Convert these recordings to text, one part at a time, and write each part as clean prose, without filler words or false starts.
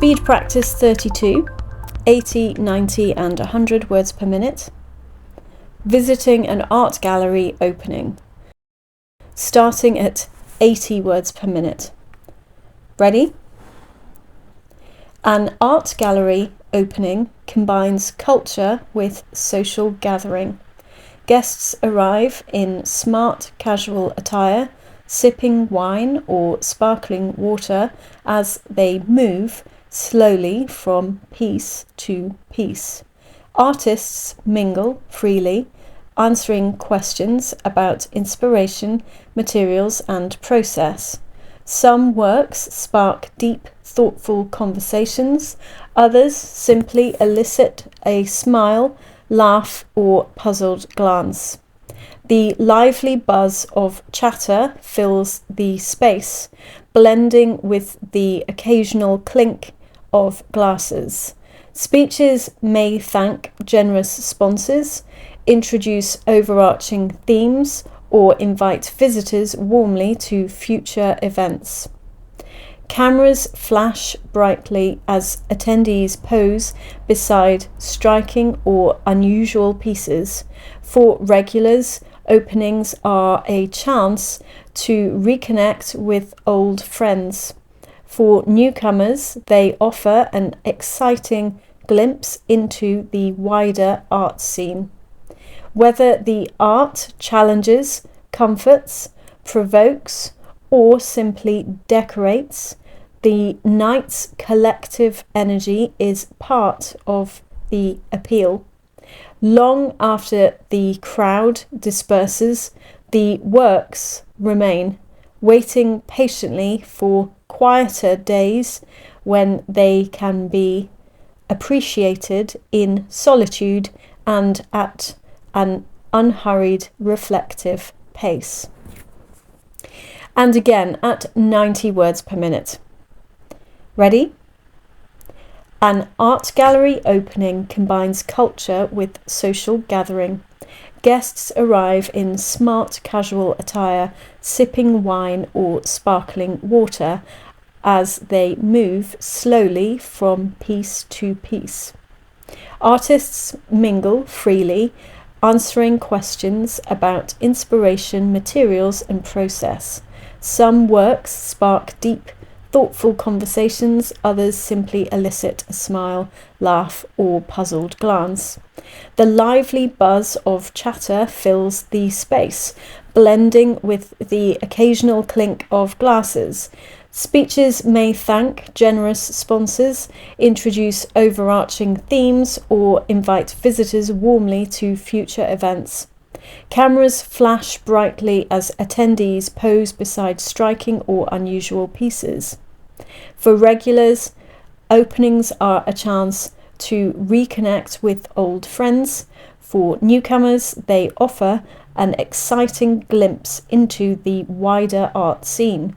Speed practice 32, 80, 90 and 100 words per minute. Visiting an art gallery opening, starting at 80 words per minute. Ready? An art gallery opening combines culture with social gathering. Guests arrive in smart casual attire, sipping wine or sparkling water as they move slowly from piece to piece. Artists mingle freely, answering questions about inspiration, materials and process. Some works spark deep, thoughtful conversations, others simply elicit a smile, laugh or puzzled glance. The lively buzz of chatter fills the space, blending with the occasional clink of glasses. Speeches may thank generous sponsors, introduce overarching themes, or invite visitors warmly to future events. Cameras flash brightly as attendees pose beside striking or unusual pieces. For regulars, openings are a chance to reconnect with old friends. For newcomers, they offer an exciting glimpse into the wider art scene. Whether the art challenges, comforts, provokes, or simply decorates, the night's collective energy is part of the appeal. Long after the crowd disperses, the works remain, waiting patiently for quieter days when they can be appreciated in solitude and at an unhurried, reflective pace. And again at 90 words per minute. Ready? An art gallery opening combines culture with social gathering. Guests arrive in smart casual attire, sipping wine or sparkling water as they move slowly from piece to piece. Artists mingle freely, answering questions about inspiration, materials and process. Some works spark deep, thoughtful conversations, others simply elicit a smile, laugh or puzzled glance. The lively buzz of chatter fills the space, blending with the occasional clink of glasses. Speeches may thank generous sponsors, introduce overarching themes, or invite visitors warmly to future events. Cameras flash brightly as attendees pose beside striking or unusual pieces. For regulars, openings are a chance to reconnect with old friends. For newcomers, they offer an exciting glimpse into the wider art scene.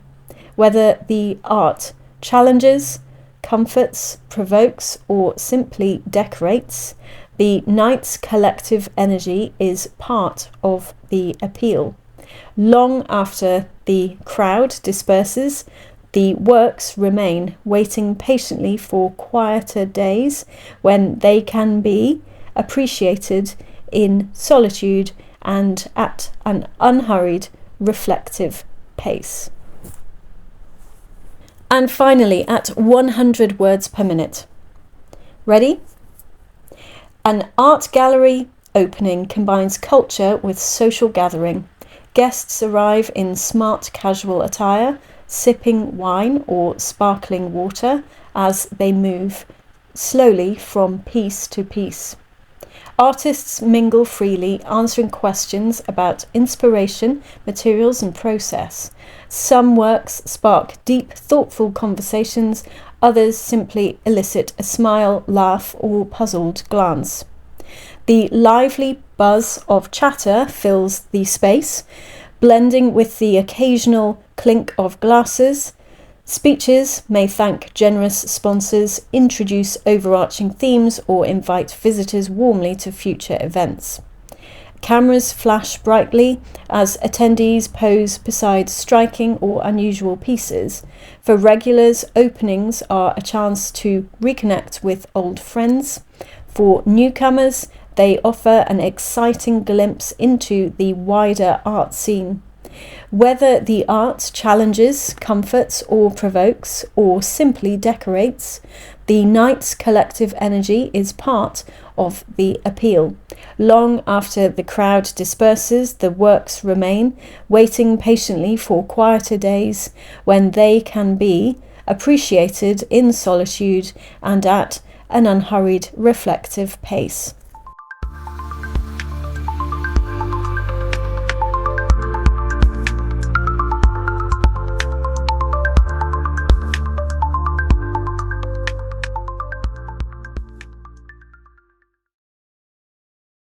Whether the art challenges, comforts, provokes, or simply decorates, the night's collective energy is part of the appeal. Long after the crowd disperses, the works remain, waiting patiently for quieter days when they can be appreciated in solitude and at an unhurried, reflective pace. And finally, at 100 words per minute. Ready? An art gallery opening combines culture with social gathering. Guests arrive in smart casual attire, sipping wine or sparkling water as they move slowly from piece to piece. Artists mingle freely, answering questions about inspiration, materials and process. Some works spark deep, thoughtful conversations, others simply elicit a smile, laugh or puzzled glance. The lively buzz of chatter fills the space, blending with the occasional clink of glasses. Speeches may thank generous sponsors, introduce overarching themes, or invite visitors warmly to future events. Cameras flash brightly as attendees pose beside striking or unusual pieces. For regulars, openings are a chance to reconnect with old friends. For newcomers, they offer an exciting glimpse into the wider art scene. Whether the art challenges, comforts, or provokes, or simply decorates, the night's collective energy is part of the appeal. Long after the crowd disperses, the works remain, waiting patiently for quieter days when they can be appreciated in solitude and at an unhurried, reflective pace.